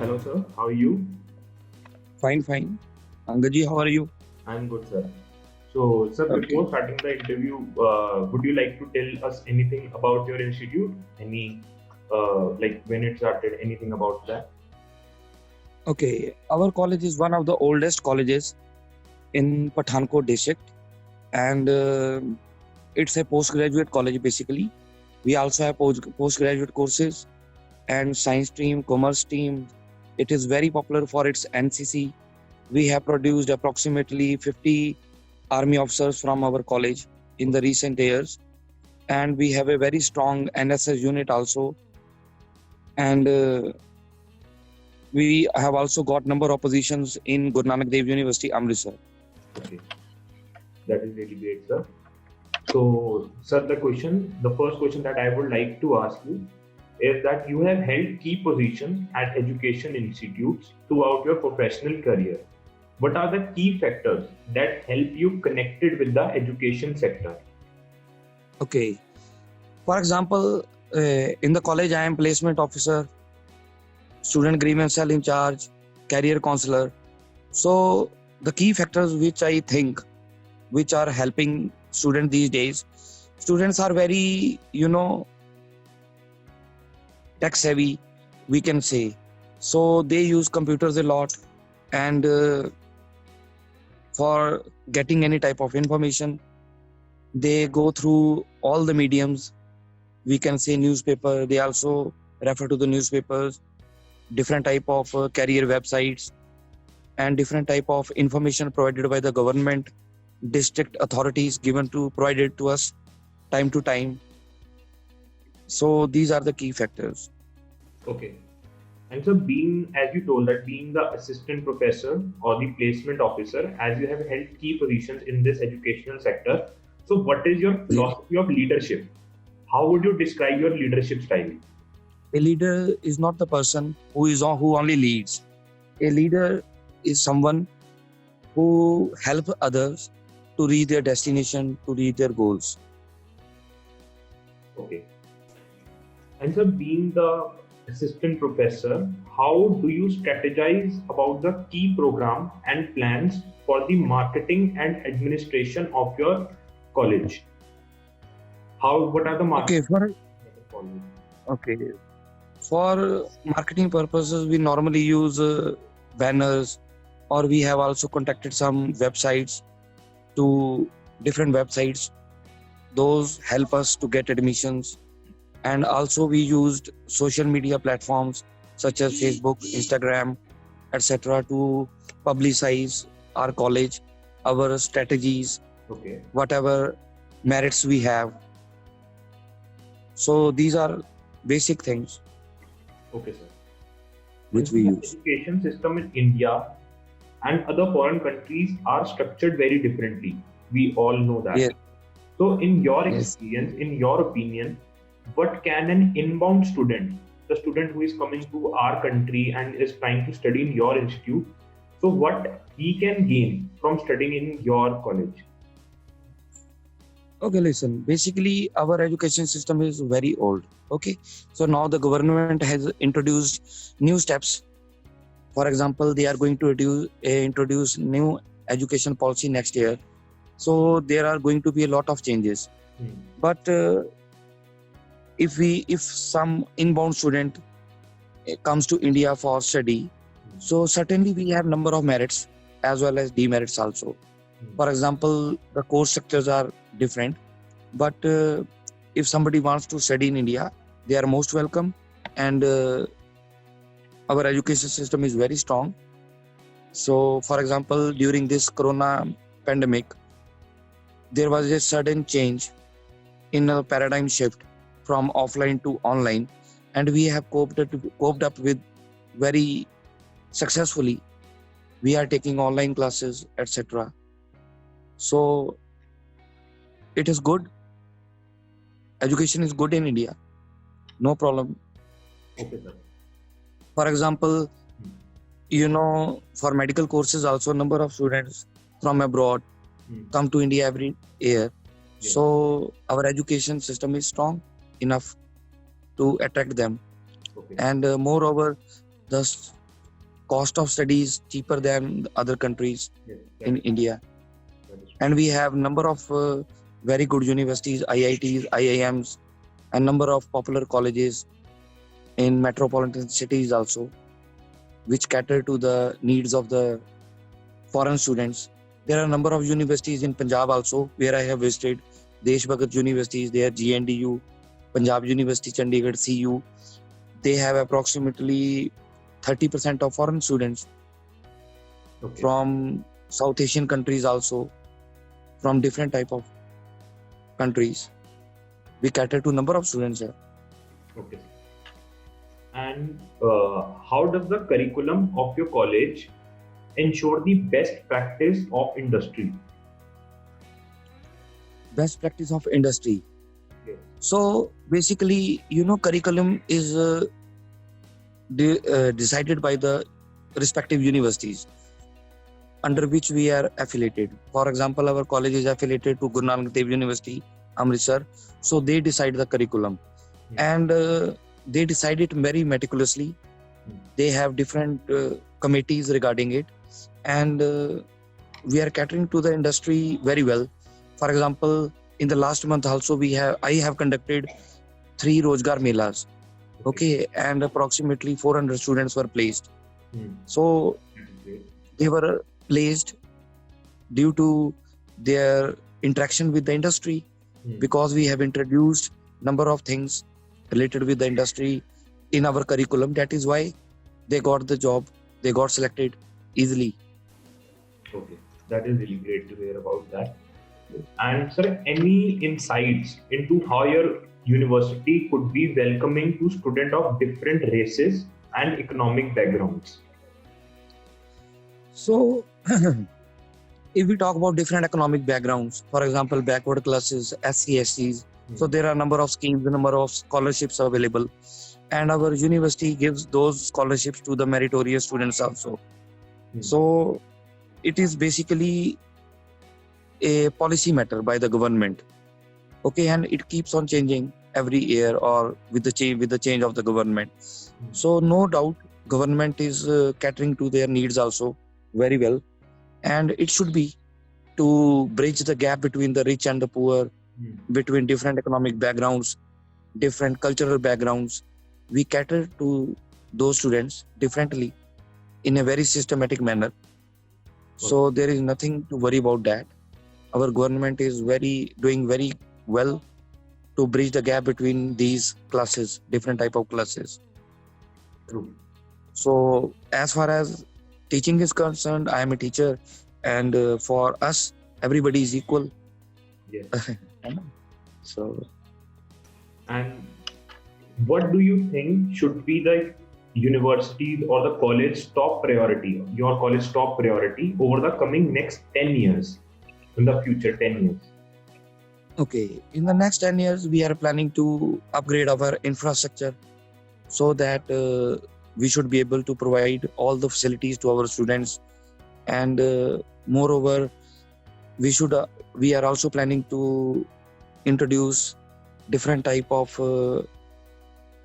Hello, sir. How are you? Fine, fine. Angaji, how are you? I'm good, sir. So, sir, Okay. before starting the interview, would you like to tell us anything about your institute? Like when it started, anything about that? Okay. Our college is one of the oldest colleges in Pathankot district, and it's a postgraduate college basically. We also have postgraduate courses and science stream, commerce stream. It is very popular for its NCC. We have produced approximately 50 army officers from our college in the recent years, and we have a very strong NSS unit also. And we have also got number of positions in Guru Nanak Dev University, Amritsar. Okay, that is really great, sir. So, sir, the first question that I would like to ask you is that you have held key positions at education institutes throughout your professional career. What are the key factors that help you connected with the education sector? Okay. For example, in the college, I am placement officer, student grievance cell in charge, career counselor. So the key factors which I think which are helping students these days, students are very, tech savvy, we can say. So they use computers a lot, and for getting any type of information, they go through all the mediums. We can say newspaper. They also refer to the newspapers, different type of career websites, and different type of information provided by the government, district authorities provided to us time to time. So these are the key factors. Okay. And so, as you told, that being the assistant professor or the placement officer, as you have held key positions in this educational sector, so what is your Yeah. philosophy of leadership? How would you describe your leadership style? A leader is not the person who only leads. A leader is someone who help others to reach their destination, to reach their goals. Okay. And so, being the assistant professor, how do you strategize about the key program and plans for the marketing and administration of your college? What are the Okay, marketing? okay. For marketing purposes, we normally use banners, or we have also contacted some websites to different websites. Those help us to get admissions. And also we used social media platforms such as Facebook, Instagram, etc. to publicize our college, our strategies, Okay. whatever merits we have. So these are basic things Okay, sir. which we The use. education system in India and other foreign countries are structured very differently. We all know that. Yes. So, in your Yes. experience, in your opinion, what can an inbound student, the student who is coming to our country and is trying to study in your institute, so what he can gain from studying in your college? Okay, listen. Basically, our education system is very old. Okay, so now the government has introduced new steps. For example, they are going to introduce new education policy next year. So there are going to be a lot of changes. But if some inbound student comes to India for study, so certainly we have number of merits as well as demerits also. For example, the course structures are different, but if somebody wants to study in India, they are most welcome, and our education system is very strong. So, for example, during this corona pandemic, there was a sudden change in a paradigm shift from offline to online, and we have coped up with very successfully. We are taking online classes, etc. So it is good. Education is good in India. No problem. Okay, sir. For example, for medical courses also, number of students from abroad come to India every year. Yes. So our education system is strong enough to attract them. Okay. And moreover, the cost of study is cheaper than the other countries Yes, in India. that is And we have number of very good universities, IITs, IIMs, and number of popular colleges in metropolitan cities also, which cater to the needs of the foreign students. There are a number of universities in Punjab also, where I have visited. Desh Bhagat University is there, GNDU, Punjab University, Chandigarh, CU. They have approximately 30% of foreign students okay. from South Asian countries also, from different type of countries. We cater to number of students here. Okay. And how does the curriculum of your college ensure the best practice of industry? Best practice of industry. Yes. So basically, curriculum is decided by the respective universities under which we are affiliated. For example, our college is affiliated to Guru Nanak Dev University, Amritsar. So they decide the curriculum, and they decide it very meticulously. They have different committees regarding it, and we are catering to the industry very well. For example, in the last month also I have conducted 3 Rozgar Melas. Okay, and approximately 400 students were placed. So they were placed due to their interaction with the industry, because we have introduced number of things related with the industry in our curriculum. That is why they got the job, they got selected easily. Okay, that is really great to hear about that. And sir, any insights into how your university could be welcoming to students of different races and economic backgrounds? So if we talk about different economic backgrounds, for example, backward classes, SC, SCs, so there are a number of schemes, a number of scholarships available, and our university gives those scholarships to the meritorious students also. So it is basically a policy matter by the government. Okay, and it keeps on changing every year or with the change of the government. So no doubt government is catering to their needs also very well, and it should be to bridge the gap between the rich and the poor, between different economic backgrounds, different cultural backgrounds. We cater to those students differently in a very systematic manner. So there is nothing to worry about that. Our government is doing very well to bridge the gap between these classes, different type of classes. True. So as far as teaching is concerned, I am a teacher, and for us, everybody is equal. Yes. So, and what do you think should be the university's or the college top priority, your college top priority over the coming next 10 years, in the future 10 years? okay, in the next 10 years, we are planning to upgrade our infrastructure so that we should be able to provide all the facilities to our students. And moreover, we are also planning to introduce different type of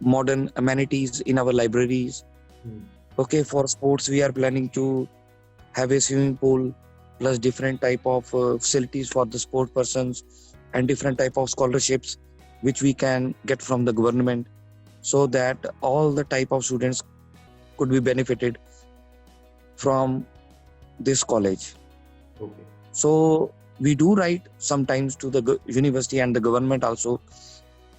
modern amenities in our libraries. Okay, for sports, we are planning to have a swimming pool plus different type of facilities for the sport persons, and different type of scholarships which we can get from the government, so that all the type of students could be benefited from this college. Okay. So we do write sometimes to the university and the government also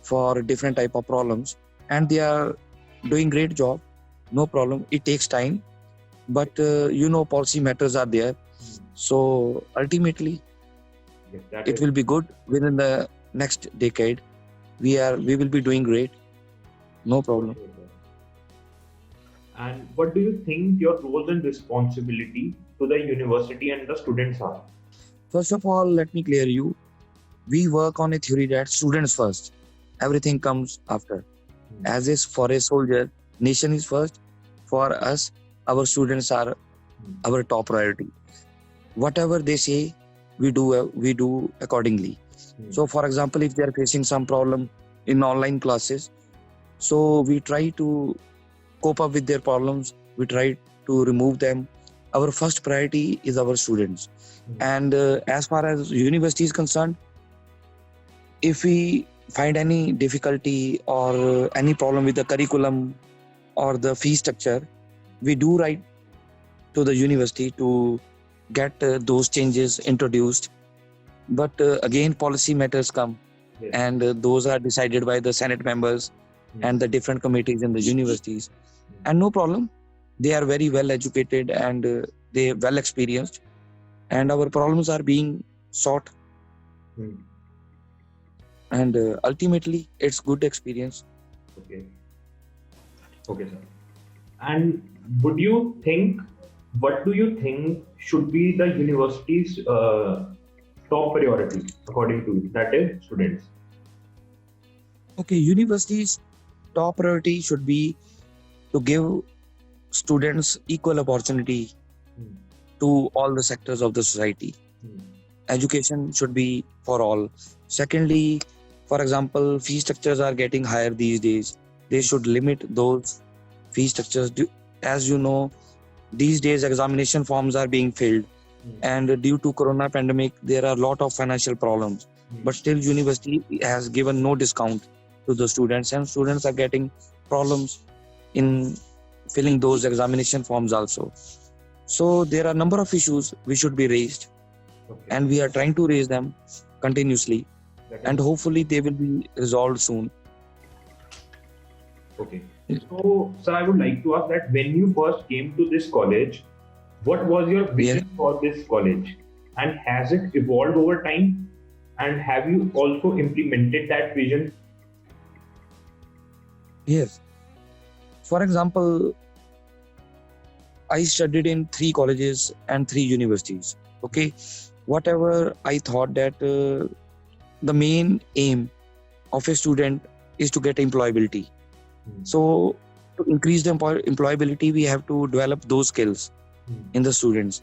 for different type of problems, and they are doing great job. No problem, it takes time, but policy matters are there. So ultimately Yes, it will be good. Within the next decade, we will be doing great. No problem. And what do you think your roles and responsibility to the university and the students are? First of all, let me clear you. We work on a theory that students first, everything comes after. As is for a soldier, nation is first. For us, our students are our top priority. Whatever they say, we do accordingly. So for example, if they are facing some problem in online classes, so we try to cope up with their problems we try to remove them. Our first priority is our students. And as far as university is concerned, if we find any difficulty or any problem with the curriculum or the fee structure, we do write to the university to get those changes introduced. But again, policy matters come, Yes. and those are decided by the Senate members and the different committees in the universities. And no problem, they are very well educated and they well experienced, and our problems are being sought. Hmm. And ultimately, it's good experience. Okay. Okay, sir. And would you think, what do you think should be the university's top priority according to you? That is students. Okay, universities' top priority should be to give students equal opportunity Hmm. to all the sectors of the society. Hmm. Education should be for all. Secondly, for example, fee structures are getting higher these days. They should limit those fee structures. As you know, these days examination forms are being filled, Hmm. and due to corona pandemic, there are a lot of financial problems. Hmm. But still, university has given no discount to the students, and students are getting problems in filling those examination forms also. So there are a number of issues which should be raised, Okay. and we are trying to raise them continuously, That is- and hopefully they will be resolved soon. Okay. So, sir, I would like to ask that when you first came to this college, what was your vision for this college? And has it evolved over time? And have you also implemented that vision? Yes. For example, I studied in 3 colleges and 3 universities. Okay. Whatever I thought that the main aim of a student is to get employability. Hmm. So to increase the employability, we have to develop those skills Hmm. in the students.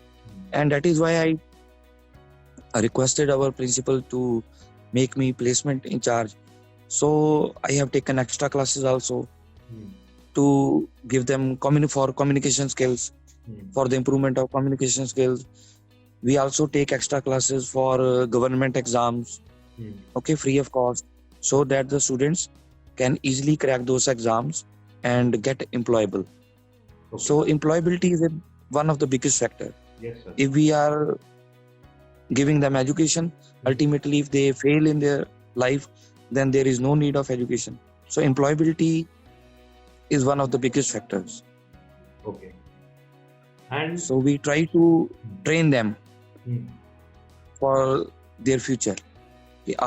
And that is why I requested our principal to make me placement in charge. So I have taken extra classes also Hmm. to give them for communication skills, Hmm. for the improvement of communication skills. We also take extra classes for government exams, Hmm. okay, free of cost, so that the students can easily crack those exams and get employable. Okay. So employability is one of the biggest factor. Yes, sir. If we are giving them education, ultimately if they fail in their life, then there is no need of education. So employability is one of the biggest factors. Okay. And So we try to train them Hmm. for their future.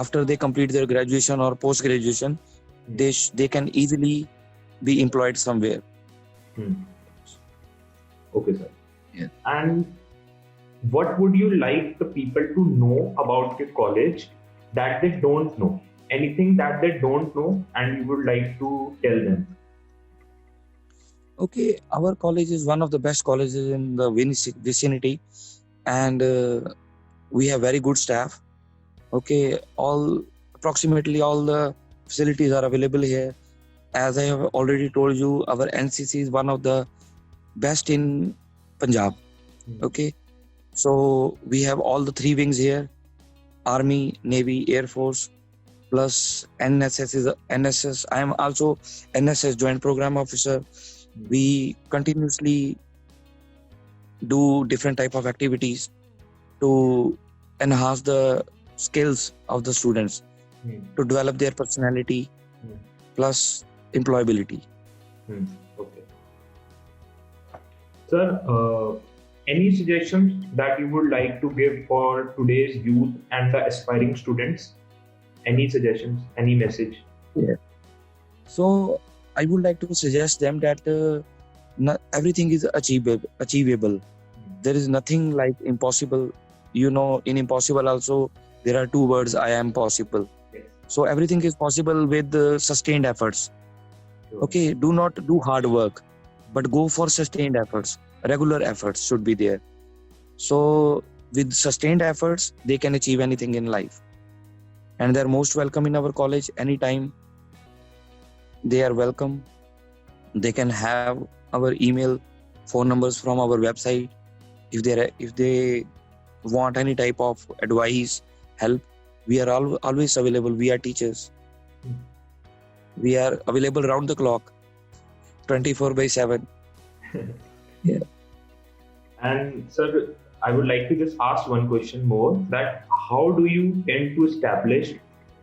After they complete their graduation or post graduation, they can easily be employed somewhere. Hmm. Okay, sir. Yeah. And what would you like the people to know about your college that they don't know? Anything that they don't know and you would like to tell them? Okay, our college is one of the best colleges in the vicinity, and we have very good staff. Okay, approximately all the facilities are available here. As I have already told you, our NCC is one of the best in Punjab. Hmm. Okay, so we have all the 3 wings here: Army, Navy, Air Force, plus NSS. I am also NSS Joint Program Officer. We continuously do different type of activities to enhance the skills of the students, Hmm. to develop their personality, Hmm. plus employability. Hmm. Okay. Sir, any suggestions that you would like to give for today's youth and the aspiring students? Any suggestions? Any message? So I would like to suggest them that everything is achievable. There is nothing like impossible. You know, in impossible also there are 2 words: I am possible. Yes. So everything is possible with sustained efforts. Sure. Okay, do not do hard work, but go for sustained efforts. Regular efforts should be there. So with sustained efforts, they can achieve anything in life. And they're most welcome in our college anytime. They are welcome. They can have our email phone numbers from our website. If they want any type of advice, help, we are always available. We are teachers. We are available round the clock, 24/7. Yeah. And sir, I would like to just ask one question more, that how do you tend to establish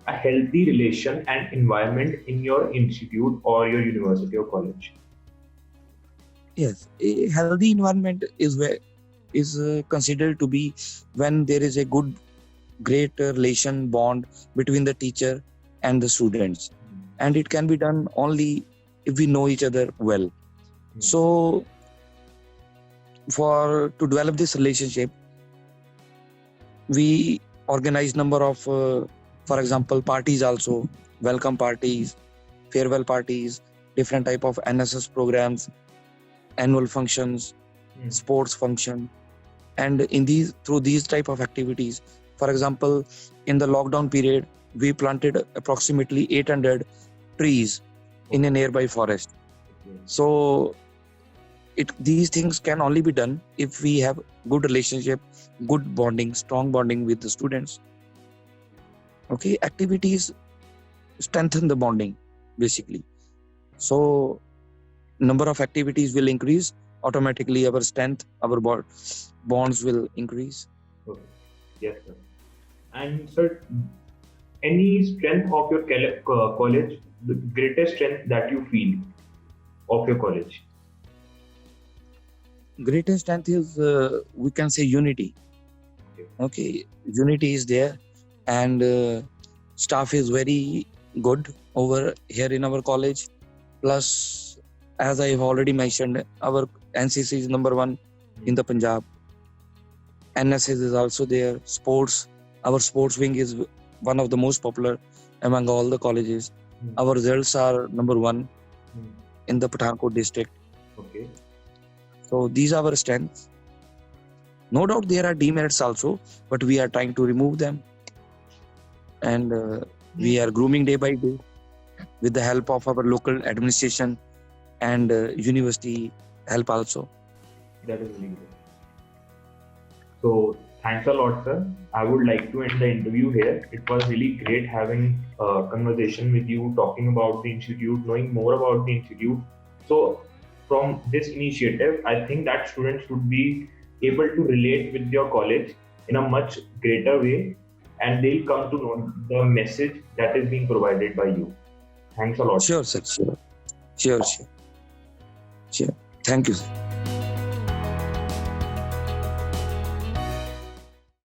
a healthy relation and environment in your institute or your university or college? Yes, a healthy environment is considered to be when there is a great relation bond between the teacher and the students, and it can be done only if we know each other well. So to develop this relationship, we organize number of for example parties also, welcome parties, farewell parties, different type of NSS programs, annual functions, sports function. And through these type of activities, for example, in the lockdown period, we planted approximately 800 trees in a nearby forest. So these things can only be done if we have good relationship, good bonding, strong bonding with the students. Okay, activities strengthen the bonding basically. So number of activities will increase, automatically our strength, our bonds will increase. Okay. Yes, sir. And sir, any strength of your college, the greatest strength that you feel of your college? Greatest strength is we can say unity. Okay, unity is there, and staff is very good over here in our college. Plus, as I have already mentioned, our NCC is number 1 in the Punjab. NSS is also there. Sports, our sports wing is one of the most popular among all the colleges. Our results are number 1 in the Pathankot district. Okay. So these are our strengths. No doubt there are demerits also, but we are trying to remove them. And we are grooming day by day with the help of our local administration and university help also. That is really good. So thanks a lot, sir. I would like to end the interview here. It was really great having a conversation with you, talking about the institute, knowing more about the institute. So from this initiative, I think that students should be able to relate with your college in a much greater way, and they'll come to know the message that is being provided by you. Thanks a lot. Sure, sir. Sure. Thank you, sir.